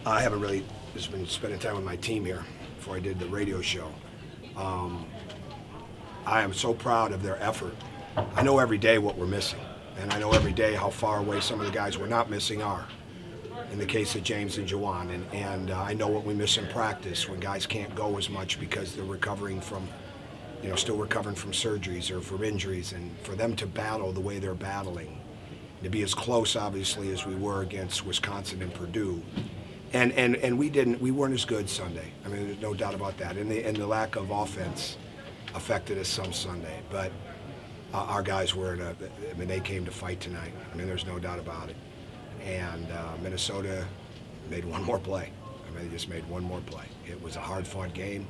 I haven't really just been spending time with my team here before I did the radio show. I am so proud of their effort. I know every day what we're missing, and I know every day how far away some of the guys we're not missing are. In the case of James and Juwan, and I know what we miss in practice when guys can't go as much because they're recovering from, still recovering from surgeries or from injuries, and for them to battle the way they're battling, to be as close, obviously, as we were against Wisconsin and Purdue. And we weren't as good Sunday. I mean, there's no doubt about that. And the lack of offense affected us some Sunday. But our guys were they came to fight tonight. I mean, there's no doubt about it. And Minnesota made one more play. I mean, they just made one more play. It was a hard-fought game.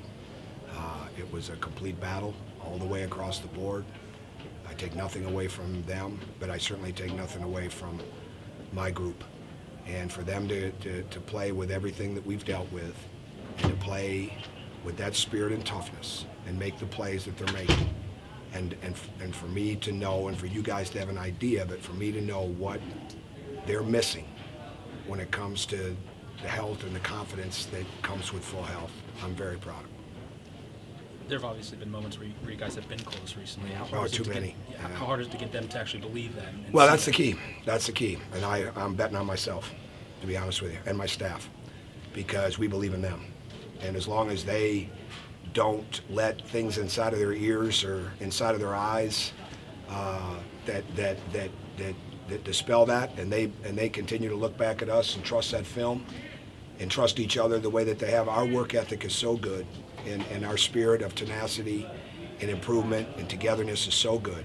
It was a complete battle all the way across the board. I take nothing away from them, but I certainly take nothing away from my group. And for them to play with everything that we've dealt with, and to play with that spirit and toughness, and make the plays that they're making, and for me to know, and for you guys to have an idea, but for me to know what they're missing when it comes to the health and the confidence that comes with full health, I'm very proud of them. There have obviously been moments where you guys have been close recently. Too many. How hard is it to get them to actually believe that? Well, that's the key. That's the key. And I'm betting on myself, to be honest with you, and my staff, because we believe in them. And as long as they don't let things inside of their ears or inside of their eyes that dispel that, and they continue to look back at us and trust that film and trust each other the way that they have. Our work ethic is so good, and our spirit of tenacity and improvement and togetherness is so good.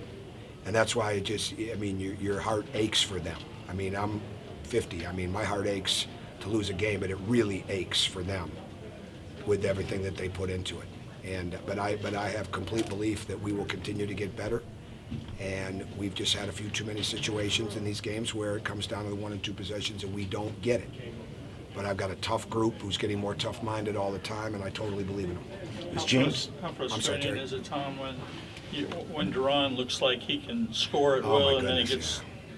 And that's why your heart aches for them. I mean, I'm 50. I mean, my heart aches to lose a game, but it really aches for them with everything that they put into it. But I have complete belief that we will continue to get better. And we've just had a few too many situations in these games where it comes down to the 1 and 2 possessions and we don't get it. But I've got a tough group who's getting more tough-minded all the time, and I totally believe in them. How frustrating is it, Tom, when Duran looks like he can score at will, and then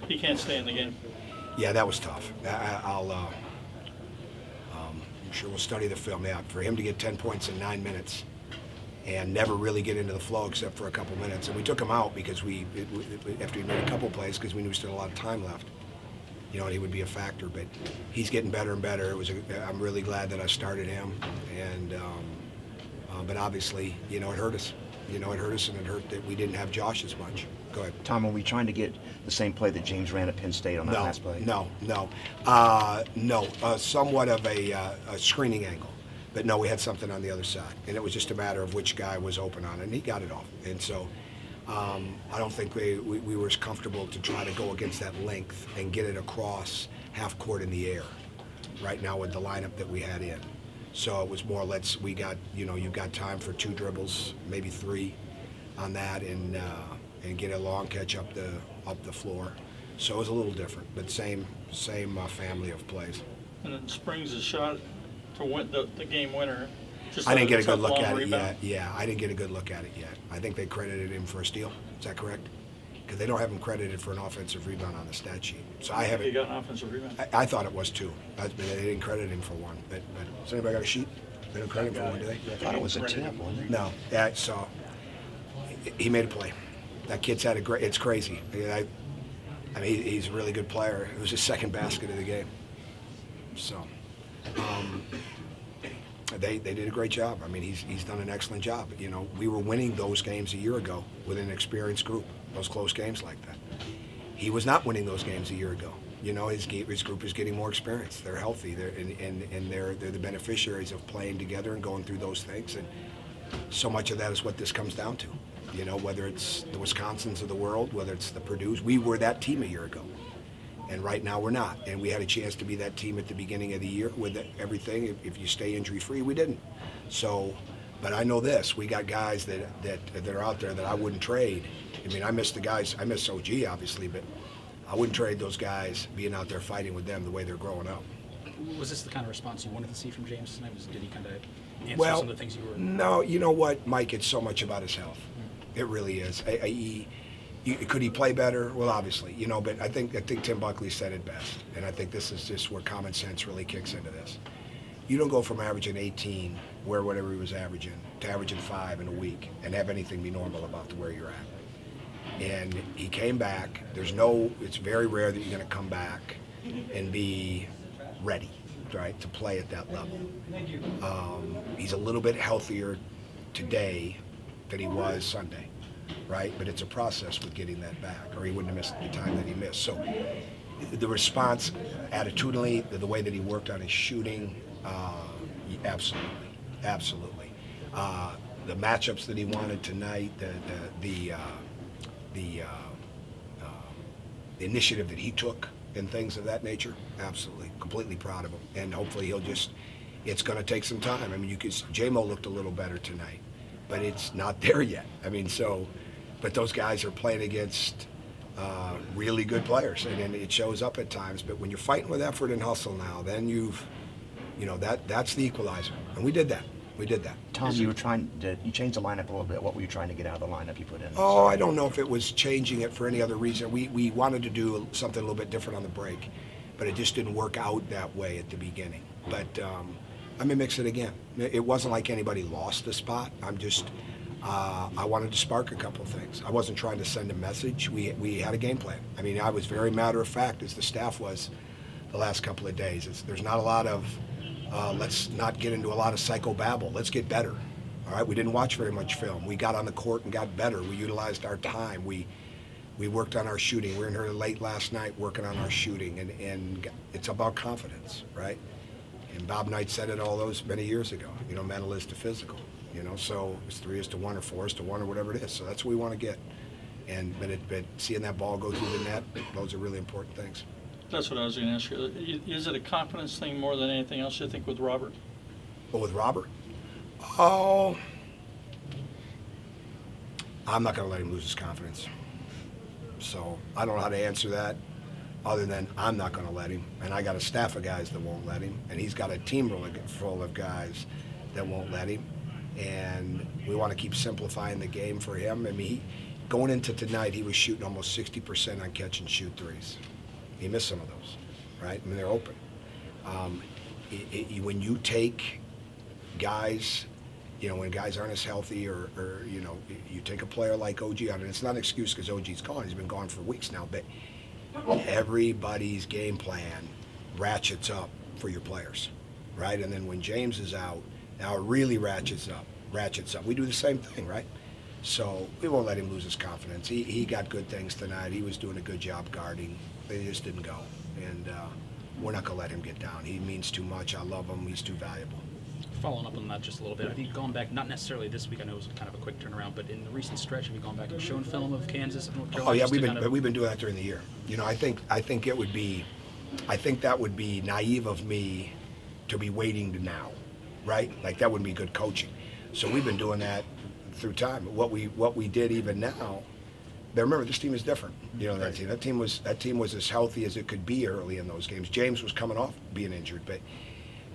he can't stay in the game? Yeah, that was tough. I'm sure we'll study the film. Yeah, for him to get 10 points in 9 minutes and never really get into the flow except for a couple minutes, and we took him out because after he made a couple plays because we knew we still had a lot of time left. And he would be a factor, but he's getting better and better. I'm really glad that I started him, and but obviously, it hurt us. It hurt us, and it hurt that we didn't have Josh as much. Go ahead. Tom, are we trying to get the same play that James ran at Penn State on that last play? No. Somewhat of a screening angle, but no, we had something on the other side, and it was just a matter of which guy was open on it, and he got it off, and so. I don't think we were as comfortable to try to go against that length and get it across half court in the air right now with the lineup that we had in. So it was more, you've got time for 2 dribbles, maybe 3 on that, and get a long catch up the floor. So it was a little different, but same family of plays. And then Springs' shot to win the game winner. I didn't get a good look at it yet. Yeah, I didn't get a good look at it yet. I think they credited him for a steal. Is that correct? Because they don't have him credited for an offensive rebound on the stat sheet. So I haven't. He got an offensive rebound. I thought it was 2. But they didn't credit him for 1. But has anybody got a sheet? They don't credit him for 1, do they? I thought it was a tip, wasn't it? No. Yeah, so he made a play. That kid's had a great. It's crazy. I mean, he's a really good player. It was his second basket of the game. So. They did a great job. I mean, he's done an excellent job. We were winning those games a year ago with an experienced group, those close games like that. He was not winning those games a year ago. His group is getting more experience. They're healthy. They're the beneficiaries of playing together and going through those things. And so much of that is what this comes down to. Whether it's the Wisconsins of the world, whether it's the Purdue's, we were that team a year ago. And right now we're not. And we had a chance to be that team at the beginning of the year with everything. If you stay injury-free, we didn't. So, but I know this. We got guys that are out there that I wouldn't trade. I mean, I miss the guys. I miss OG, obviously, but I wouldn't trade those guys being out there fighting with them the way they're growing up. Was this the kind of response you wanted to see from James tonight? Did he kind of answer some of the things you were... No, you know what, Mike? It's so much about his health. It really is. Could he play better? Well, obviously, but I think Tim Buckley said it best, and I think this is just where common sense really kicks into this. you don't go from averaging 18, where whatever he was averaging, to averaging 5 in a week and have anything be normal about where you're at. And he came back. It's very rare that you're going to come back and be ready, right, to play at that level. He's a little bit healthier today than he was Sunday, right? But it's a process with getting that back, or he wouldn't have missed the time that he missed. So the response attitudinally, the way that he worked on his shooting, absolutely. The matchups that he wanted tonight, the initiative that he took and things of that nature, absolutely, completely proud of him. And hopefully it's going to take some time. I mean, J-Mo looked a little better tonight, but it's not there yet. I mean, but those guys are playing against really good players, and it shows up at times. But when you're fighting with effort and hustle now, then that's the equalizer. And we did that. Tom, you changed the lineup a little bit. What were you trying to get out of the lineup you put in? Oh, I don't know if it was changing it for any other reason. We wanted to do something a little bit different on the break, but it just didn't work out that way at the beginning. But I'm gonna mix it again. It wasn't like anybody lost the spot. I wanted to spark a couple of things. I wasn't trying to send a message. We had a game plan. I mean, I was very matter of fact, as the staff was the last couple of days. There's not a lot of let's not get into a lot of psychobabble. Let's get better. All right, we didn't watch very much film. We got on the court and got better. We utilized our time. We worked on our shooting. We were in here late last night working on our shooting, and it's about confidence, right? And Bob Knight said it all those many years ago. Mental is to physical. So it's 3-1 or 4-1 or whatever it is. So that's what we want to get. But seeing that ball go through the net, those are really important things. That's what I was going to ask you. Is it a confidence thing more than anything else, you think, with Robert? But with Robert? Oh, I'm not going to let him lose his confidence. So I don't know how to answer that other than I'm not going to let him. And I got a staff of guys that won't let him. And he's got a team full of guys that won't let him. And we want to keep simplifying the game for him. I mean, going into tonight, he was shooting almost 60% on catch and shoot threes. He missed some of those, right? I mean, they're open. When you take guys, when guys aren't as healthy or you take a player like OG out, and it's not an excuse because OG's gone. He's been gone for weeks now, but everybody's game plan ratchets up for your players, right? And then when James is out, now it really ratchets up. We do the same thing, right? So we won't let him lose his confidence. He got good things tonight. He was doing a good job guarding. They just didn't go. And we're not going to let him get down. He means too much. I love him. He's too valuable. Following up on that just a little bit, have you gone back, not necessarily this week, I know it was kind of a quick turnaround, but in the recent stretch, have you gone back and shown film of Kansas and North Carolina? Oh yeah, we've been doing that during the year. I think that would be naive of me to be waiting to now, right? Like that wouldn't be good coaching. So we've been doing that through time. What we did even now. But remember, this team is different. That team. That team was as healthy as it could be early in those games. James was coming off being injured, but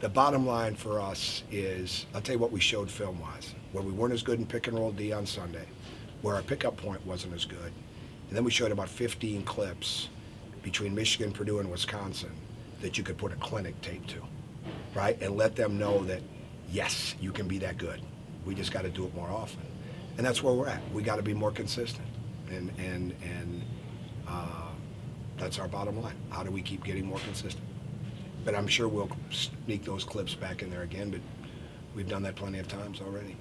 the bottom line for us is, I'll tell you what we showed film-wise, where we weren't as good in pick and roll D on Sunday, where our pickup point wasn't as good, and then we showed about 15 clips between Michigan, Purdue, and Wisconsin that you could put a clinic tape to, right, and let them know that yes, you can be that good. We just got to do it more often, and that's where we're at. We got to be more consistent. And that's our bottom line. How do we keep getting more consistent? But I'm sure we'll sneak those clips back in there again, but we've done that plenty of times already.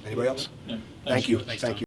Anybody else? Yeah. Thank you. Thanks, Thank Tom. you.